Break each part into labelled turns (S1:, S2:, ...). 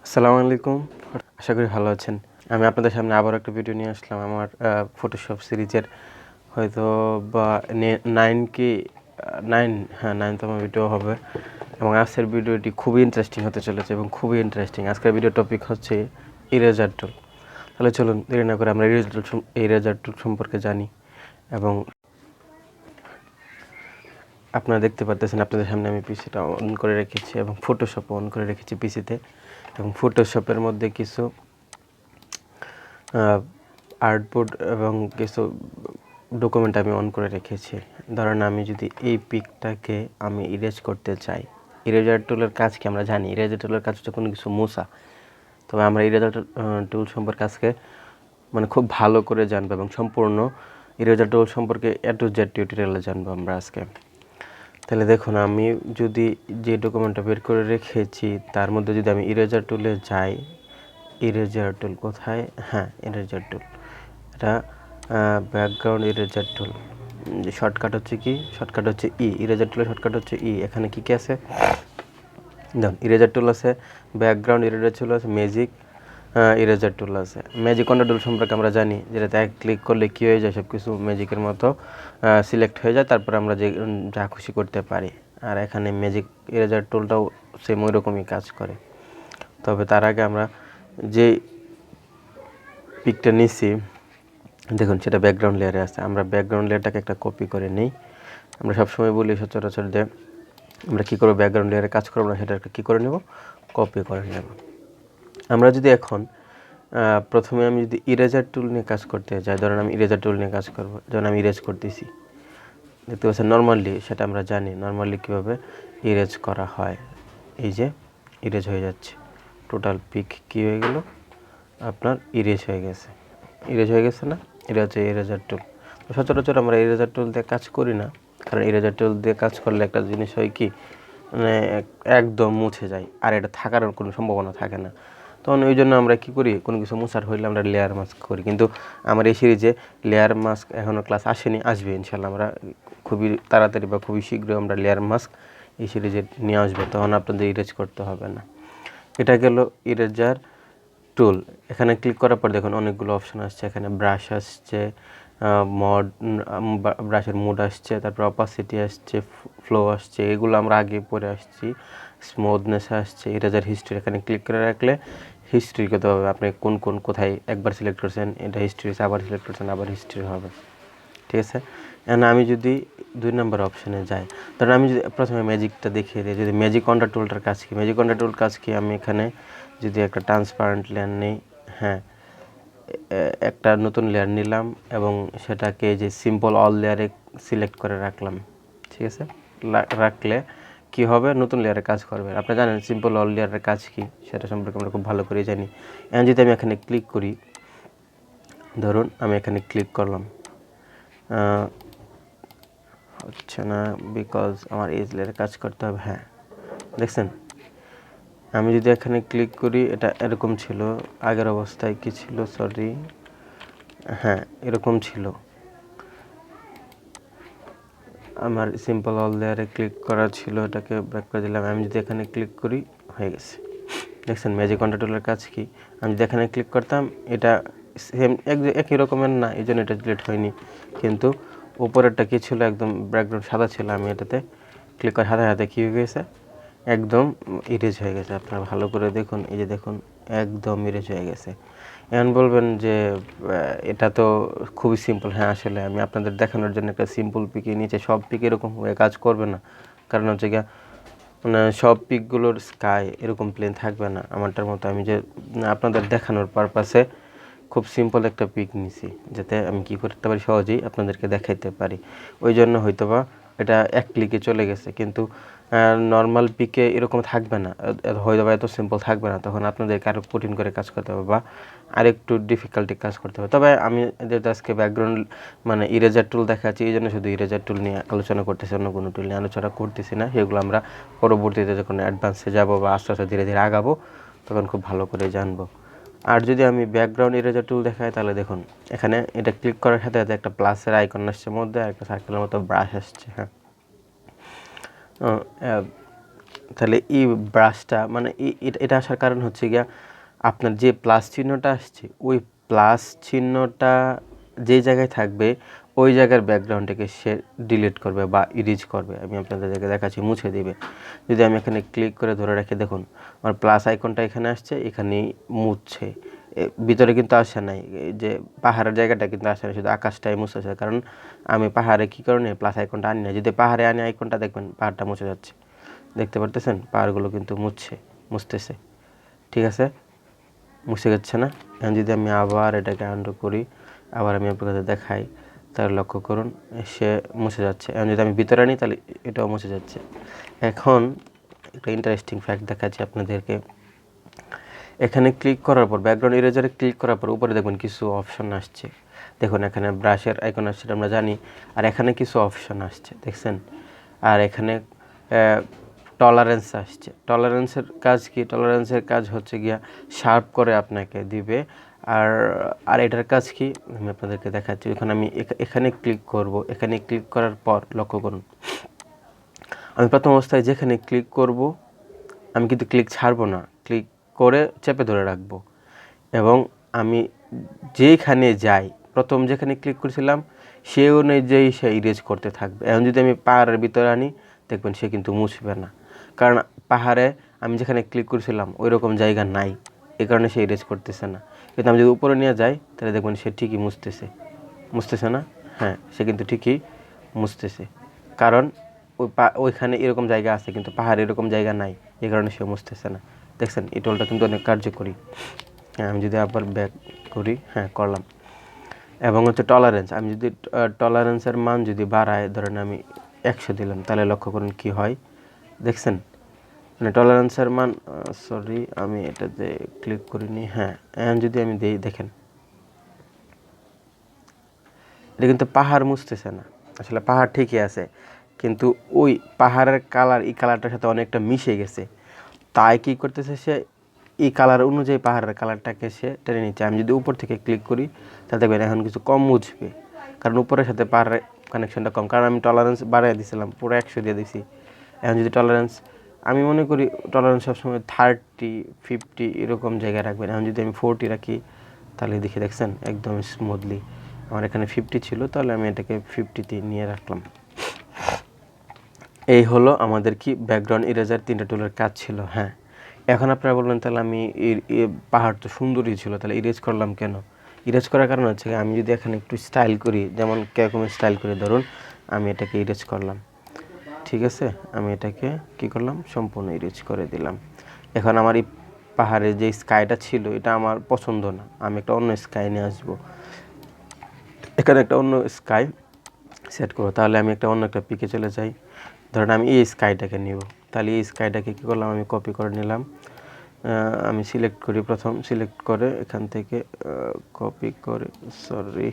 S1: আসসালামু আলাইকুম। আশা করি ভালো আছেন। আমি আপনাদের সামনে আবার একটা ভিডিও নিয়ে আসলাম আমার ফটোশপ সিরিজের হয়তো বা 9 কি 9 হ্যাঁ 9তম ভিডিও হবে এবং আজকের ভিডিওটি খুবই ইন্টারেস্টিং হতে চলেছে এবং খুবই ইন্টারেস্টিং। আজকের ভিডিও টপিক হচ্ছে ইরেজার টুল। তাহলে চলুন দেরি না করে আমরা ইরেজার টুল সম্পর্কে জানি। এবং আপনারা দেখতে পাচ্ছেন আপনাদের সামনে আমি পিসিটা অন করে রেখেছি এবং ফটোশপ অন করে রেখেছি পিসিতে এবং ফটোশপের মধ্যে কিছু আর্টবোর্ড এবং কিছু ডকুমেন্ট আমি অন করে রেখেছি। ধরেন আমি যদি এই পিকটাকে আমি ইরেজ করতে চাই, ইরেজার টুলের কাজ কি আমরা জানি। ইরেজার টুলের কাজ হচ্ছে কোনো কিছু মোছা। তবে আমরা ইরেজার টুল সম্পর্কে আজকে খুব ভালো করে জানবো এবং সম্পূর্ণ ইরেজার টুল সম্পর্কে A to Z টিউটোরিয়ালে জানবো আমরা আজকে। তাহলে দেখুন আমি যদি যে ডকুমেন্টটা বের করে রেখেছি তার মধ্যে যদি আমি ইরেজার টুলে যাই, ইরেজার টুল কোথায়? হ্যাঁ, ইরেজার টুল, এটা ব্যাকগ্রাউন্ড ইরেজার টুল। শর্টকাট হচ্ছে কি? শর্টকাট হচ্ছে ই। ইরেজার টুলের শর্টকাট হচ্ছে ই। এখানে কি কি আছে? দেখুন ইরেজার টুল আছে, ব্যাকগ্রাউন্ড ইরেজার টুল আছে, ম্যাজিক ইরেজার টুল আছে। ম্যাজিক কন্ট্রোল টুল সম্পর্কে আমরা জানি, যেটাতে এক ক্লিক করলে কী হয়ে যায়, সব কিছু ম্যাজিকের মতো সিলেক্ট হয়ে যায়, তারপর আমরা যা খুশি করতে পারি। আর এখানে ম্যাজিক ইরেজার টুলটাও সেম ওই রকমই কাজ করে। তবে তার আগে আমরা যে পিকটা নিছি দেখুন সেটা ব্যাকগ্রাউন্ড লেয়ারে আছে। আমরা ব্যাকগ্রাউন্ড লেয়ারটাকে একটা কপি করে নিই। আমরা সবসময় বলি সচরাচর যে আমরা কী করবো, ব্যাকগ্রাউন্ড লেয়ারে কাজ করবো না, সেটাকে কী করে নেব? কপি করে নেব। আমরা যদি এখন প্রথমে আমি যদি ইরেজার টুল নিয়ে কাজ করতে যাই, ধরেন আমি ইরেজার টুল নিয়ে কাজ করব, যেমন আমি ইরেজ করতেছি, দেখতে পাচ্ছেন নর্মালি সেটা আমরা জানি নর্মালি কীভাবে ইরেজ করা হয়। এই যে ইরেজ হয়ে যাচ্ছে, টোটাল পিক কী হয়ে গেল আপনার ইরেজ হয়ে গেছে। ইরেজ হয়ে গেছে না? এটা হচ্ছে ইরেজার টুল। সচরাচর আমরা ইরেজার টুল দিয়ে কাজ করি না, কারণ ইরেজার টুল দিয়ে কাজ করলে একটা জিনিস হয় কি, একদম মুছে যায় আর এটা থাকার কোনো সম্ভাবনা থাকে না। তখন ওই জন্য আমরা কী করি, কোনো কিছু মোছার হইলে আমরা লেয়ার মাস্ক করি। কিন্তু আমার এই সিরিজে লেয়ার মাস্ক এখনও ক্লাস আসেনি, আসবে ইনশাল্লাহ। আমরা খুবই তাড়াতাড়ি বা খুবই শীঘ্রই আমরা লেয়ার মাস্ক এই সিরিজে নিয়ে আসবো, তখন আপনাদের ইরেজ করতে হবে না। এটা গেল ইরেজার টুল। এখানে ক্লিক করার পর দেখুন অনেকগুলো অপশন আসছে। এখানে ব্রাশ আসছে, ব্রাশের মোড আসছে, তারপর অপাসিটি আসছে, ফ্লো আসছে, এগুলো আমরা আগে পরে আসছি। স্মুথনেস আসছে, ইরেজার হিস্ট্রি, এখানে ক্লিক করে রাখলে হিস্ট্রি করতে হবে, আপনি কোন কোন কোথায় একবার সিলেক্ট করছেন এটা হিস্ট্রি, আবার সিলেক্ট করছেন আবার হিস্ট্রি হবে। ঠিক আছে। আমি যদি 2 নম্বর অপশানে যাই, ধরুন আমি যদি প্রথমে ম্যাজিকটা দেখিয়ে দিই, যদি ম্যাজিক কন্ট্রোল টুলটার কাজ কি, ম্যাজিক কন্ট্রোল টুল কাজ কি, আমি এখানে যদি একটা ট্রান্সপারেন্ট লেয়ার নিই, হ্যাঁ একটা নতুন লেয়ার নিলাম এবং সেটাকে যে সিম্পল অল লেয়ারে সিলেক্ট করে রাখলাম। ঠিক আছে, রাখলে কি হবে, নতুন লেয়ারে কাজ করবে। আপনি জানেন সিম্পল অল লেয়ারের কাজ কি, সেটা সম্পর্কে আমরা খুব ভালো করে জানি। এখন যদি আমি এখানে ক্লিক করি, ধরুন আমি এখানে ক্লিক করলাম, হচ্ছে না বিকজ আমার এই লেয়ারে কাজ করতে হবে। হ্যাঁ দেখছেন, আমি যদি এখানে ক্লিক করি, এটা এরকম ছিল আগের অবস্থায়, কি ছিল সরি, হ্যাঁ এরকম ছিল। আমার সিম্পল অল লেয়ারে ক্লিক করা ছিল, এটাকে ব্যাক করে দিলাম। আমি যদি এখানে ক্লিক করি, হয়ে গেছে। দেখছেন ম্যাজিক কন্ট্রোল টুলের কাজ কি, আমি যদি এখানে ক্লিক করতাম এটা সেম একই রকমের না, এই জন্য এটা ডিলিট হয়নি। কিন্তু উপরেরটা কী ছিল, একদম ব্যাকগ্রাউন্ড সাদা ছিল, আমি এটাতে ক্লিক করে হাতে হাতে কী হয়ে গেছে, একদম ইরেজ হয়ে গেছে। আপনারা ভালো করে দেখুন, এই যে দেখুন একদম ইরেজ হয়ে গেছে। এখন বলবেন যে এটা তো খুবই সিম্পল। হ্যাঁ আসলে আমি আপনাদের দেখানোর জন্য একটা সিম্পল পিকে নিচে, সব পিক এরকম হয়ে কাজ করবে না, কারণ হচ্ছে গিয়ে সব পিকগুলোর স্কাই এরকম প্লেন থাকবে না আমারটার মতো। আমি যে আপনাদের দেখানোর পারপাসে খুব সিম্পল একটা পিক নিছি, যাতে আমি কী করতে পারি সহজেই আপনাদেরকে দেখাইতে পারি। ওই জন্য হয়তোবা এটা এক ক্লিকে চলে গেছে, কিন্তু নর্মাল পিকে এরকম থাকবে না, হয়তো বা এত সিম্পল থাকবে না, তখন আপনাদেরকে আরও কঠিন করে কাজ করতে হবে বা আরেকটু ডিফিকাল্টি কাজ করতে হবে। তবে আমি যেহেতু আজকে ব্যাকগ্রাউন্ড ইরেজার টুল দেখাচ্ছি, এই জন্য শুধু ইরেজার টুল নিয়ে আলোচনা করতেছি, অন্য কোনো টুল নিয়ে আলোচনা করতেছি না। সেগুলো আমরা পরবর্তীতে যখন অ্যাডভান্সে যাব বা আস্তে আস্তে ধীরে ধীরে আগাবো, তখন খুব ভালো করে জানবো। আর যদি আমি ব্যাকগ্রাউন্ড ইরেজার টুল দেখাই, তাহলে দেখুন এখানে এটা ক্লিক করার সাথে সাথে একটা প্লাসের আইকন আসছে, মধ্যে একটা সার্কেলের মতো ব্রাশ আসছে। হ্যাঁ তাহলে এই ব্রাশটা মানে এটা আসার কারণ হচ্ছে গিয়া আপনার যে প্লাস চিহ্নটা আসছে ওই প্লাস চিহ্নটা যে জায়গায় থাকবে ওই জায়গার ব্যাকগ্রাউন্ডটাকে সে ডিলিট করবে বা ইরেজ করবে। আমি আপনাদেরকে দেখাচ্ছি, মুছে দিবে। যদি আমি এখানে ক্লিক করে ধরে রাখি, দেখুন আমার প্লাস আইকনটা এখানে আসছে, এখানেই মুছছে, ভিতরে কিন্তু আসে নাই। যে পাহাড়ের জায়গাটা কিন্তু আসে না, শুধু আকাশটাই মুছেছে, কারণ আমি পাহাড়ে কী কারণে প্লাস আইকনটা আনি না। যদি পাহাড়ে আনি আইকনটা, দেখবেন পাহাড়টা মুছে যাচ্ছে, দেখতে পারতেছেন পাহাড়গুলো কিন্তু মুছতেছে। ঠিক আছে, মুছে যাচ্ছে না। এখন যদি আমি আবার এটাকে আনডু করি, আবার আমি আপনাদের দেখাই, তাহলে লক্ষ্য করুন সে মুছে যাচ্ছে। এখন যদি আমি ভিতরে আনি তাহলে এটাও মুছে যাচ্ছে। এখন একটা ইন্টারেস্টিং ফ্যাক্ট দেখাচ্ছি আপনাদেরকে। এখানে ক্লিক করার পর, ব্যাকগ্রাউন্ড ইরেজারে ক্লিক করার পর উপরে দেখবেন কিছু অপশন আসছে। দেখুন এখানে ব্রাশের আইকন আসছে, আমরা জানি। আর এখানে কিছু অপশন আসছে, দেখছেন। আর এখানে টলারেন্স আসছে। টলারেন্সের কাজ কি? টলারেন্সের কাজ হচ্ছে গিয়া শার্প করে আপনাকে দিবে। আর এটার কাজ কি আমি আপনাদেরকে দেখাচ্ছি। এখন আমি এখানে ক্লিক করব। এখানে ক্লিক করার পর লক্ষ্য করুন, আমি প্রথম অবস্থায় যেখানে ক্লিক করব আমি কিন্তু ক্লিক ছাড়বো না, ক্লিক করে চেপে ধরে রাখবো, এবং আমি যেখানে যাই, প্রথম যেখানে ক্লিক করেছিলাম সে অনুযায়ী সে ইরেজ করতে থাকবে। এখন যদি আমি পাহাড়ের ভিতরে আনি, দেখবেন সে কিন্তু মুছবে না, কারণ পাহাড়ে আমি যেখানে ক্লিক করেছিলাম ওই রকম জায়গা নাই, এই কারণে সে ইরেজ করতেছে না। কিন্তু আমি যদি উপরে নিয়ে যাই তাহলে দেখবেন সে ঠিকই মুছতেছে না। হ্যাঁ, সে কিন্তু ঠিকই মুছতেছে, কারণ ওইখানে এরকম জায়গা আছে কিন্তু পাহাড়ে এরকম জায়গা নাই, এই কারণে সে মুছতেছে না। দেখছেন এই টুলটা কিন্তু অনেক কার্যকরী। হ্যাঁ, আমি যদি আবার ব্যাক করি, হ্যাঁ করলাম। এবং হচ্ছে টলারেন্স, আমি যদি টলারেন্সের মান যদি বাড়াই, ধরেন আমি 100 দিলাম, তাহলে লক্ষ্য করুন কি হয়, দেখছেন। মানে টলারেন্সের মান, সরি আমি এটাতে ক্লিক করিনি। হ্যাঁ, এখন যদি আমি দিই, দেখেন এটা কিন্তু পাহাড় মুছতেছে না। আসলে পাহাড় ঠিকই আছে, কিন্তু ওই পাহাড়ের কালার এই কালারটার সাথে অনেকটা মিশে গেছে, তাই কি করতেছে সে এই কালার অনুযায়ী পাহাড়ের কালারটাকে সে টেনে নিচ্ছে। আমি যদি উপর থেকে ক্লিক করি তাহলে দেখবেন এখন কিছু কম মুছবে, কারণ উপরের সাথে পাহাড়ের কানেকশনটা কম, কারণ আমি টলারেন্স বাড়িয়ে দিয়েছিলাম, পুরো 100 দিয়ে দিছি। এখন যদি টলারেন্স, আমি মনে করি টলারেন্স সবসময় 30, 50 এরকম জায়গায় রাখবেন। এখন যদি আমি 40 রাখি তাহলে দেখি, দেখছেন একদম স্মুথলি। আমার এখানে 50 ছিল, তাহলে আমি এটাকে 50তে নিয়ে রাখলাম। এই হলো আমাদের কি ব্যাকগ্রাউন্ড ইরেজার 3টা টুলের কাজ ছিল। হ্যাঁ, এখন আপনারা বলবেন তাহলে আমি পাহাড় তো সুন্দরই ছিল, তাহলে ইরেজ করলাম কেন? ইরেজ করার কারণ হচ্ছে আমি যদি এখানে একটু স্টাইল করি, যেমন কিরকম স্টাইল করে, ধরুন আমি এটাকে ইরেজ করলাম, ঠিক আছে, আমি এটাকে কি করলাম, সম্পূর্ণ ইরেজ করে দিলাম। এখন আমার এই পাহাড়ে যে স্কাইটা ছিল এটা আমার পছন্দ না, আমি একটা অন্য স্কাই নিয়ে আসবো। এখানে একটা অন্য স্কাই সেট করবো, তাহলে আমি অন্য একটা পিকে চলে যাই। ধরেন আমি এই স্কাইটাকে নিব, তাহলে এই স্কাইটাকে কী করলাম, আমি কপি করে নিলাম। আমি সিলেক্ট করি, প্রথম সিলেক্ট করে এখান থেকে কপি করে, সরি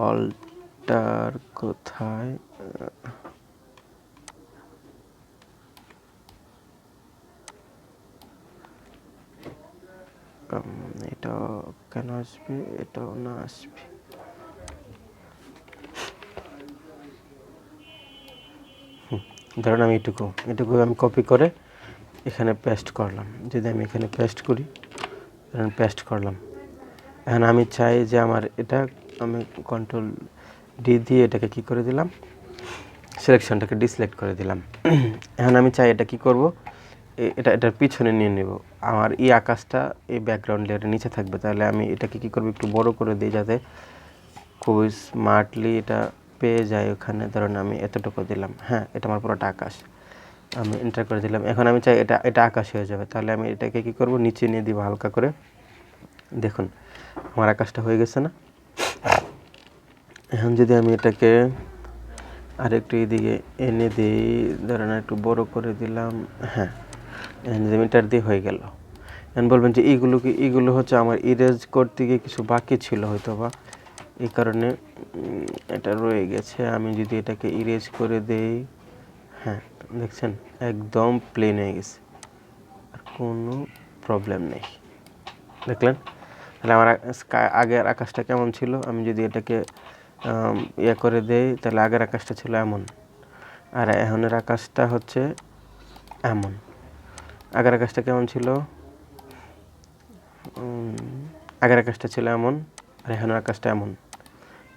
S1: অল্টার কোথায়, এটা কেন আসবে, এটাও না আসবে। ধরেন আমি এটুকু আমি কপি করে এখানে পেস্ট করলাম। যদি আমি এখানে পেস্ট করি, পেস্ট করলাম। এখন আমি চাই যে আমার এটা, আমি কন্ট্রোল ডি দিয়ে এটাকে কি করে দিলাম, সিলেকশনটাকে ডিসিলেক্ট করে দিলাম। এখন আমি চাই এটা কি করব, এটার পিছনে নিয়ে নেব। আমার এই আকাশটা এই ব্যাকগ্রাউন্ড লেয়ারের নিচে থাকবে, তাহলে আমি এটাকে কি করব, একটু বড় করে দিই যাতে খুবই স্মার্টলি এটা পেয়ে যায় ওখানে। ধরুন আমি এতটুকু দিলাম। হ্যাঁ, এটা আমার পুরোটা আকাশ, আমি এন্টার করে দিলাম। এখন আমি চাই এটা আকাশ হয়ে যাবে, তাহলে আমি এটাকে কি করব, নিচে নিয়ে দিব হালকা করে। দেখুন আমার আকাশটা হয়ে গেছে না। এখন যদি আমি এটাকে আরেকটু এদিকে এনে দিই, ধরেন একটু বড় করে দিলাম। হ্যাঁ, এখন যদি এন্টার দিয়ে হয়ে গেল। এখন বলবেন যে এইগুলো হচ্ছে আমার ইরেজ করতে গিয়ে কিছু বাকি ছিল হয়তো বা, এই কারণে এটা রয়ে গেছে। আমি যদি এটাকে ইরেজ করে দেই, হ্যাঁ দেখছেন একদম প্লেন হয়ে গেছে, আর কোনো প্রবলেম নেই, দেখলেন। তাহলে আমার আগের আকাশটা কেমন ছিল, আমি যদি এটাকে ইয়ে করে দেই, তাহলে আগের আকাশটা ছিল এমন, আর এখনের আকাশটা হচ্ছে এমন। আগের আকাশটা কেমন ছিল? আগের আকাশটা ছিল এমন, আর এখানের আকাশটা এমন।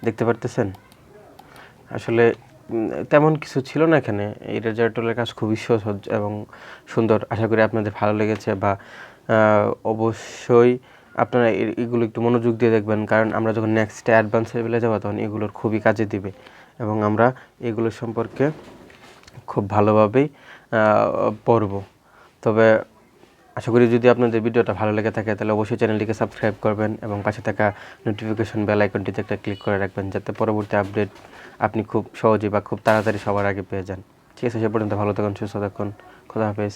S1: দেখতে পারতেছেন? আসলে তেমন কিছু ছিল না এখানে। ইরেজার টুলের কাজ খুবই সহজ এবং সুন্দর। আশা করি আপনাদের ভালো লেগেছে, বা অবশ্যই আপনারা এগুলো একটু মনোযোগ দিয়ে দেখবেন, কারণ আমরা যখন নেক্সট অ্যাডভান্স লেভেলে যাবো তখন এগুলোর খুবই কাজে দিবে এবং আমরা এগুলোর সম্পর্কে খুব ভালোভাবেই পড়ব। তবে আশা করি যদি আপনাদের ভিডিওটা ভালো লেগে থাকে তাহলে অবশ্যই চ্যানেলটিকে সাবস্ক্রাইব করবেন এবং পাশে থাকা নোটিফিকেশন বেল আইকনটিতে একটা ক্লিক করে রাখবেন, যাতে পরবর্তী আপডেট আপনি খুব সহজেই বা খুব তাড়াতাড়ি সবার আগে পেয়ে যান। ঠিক আছে, সে পর্যন্ত ভালো থাকুন, সুস্থ থাকুন, খোদা হাফেজ।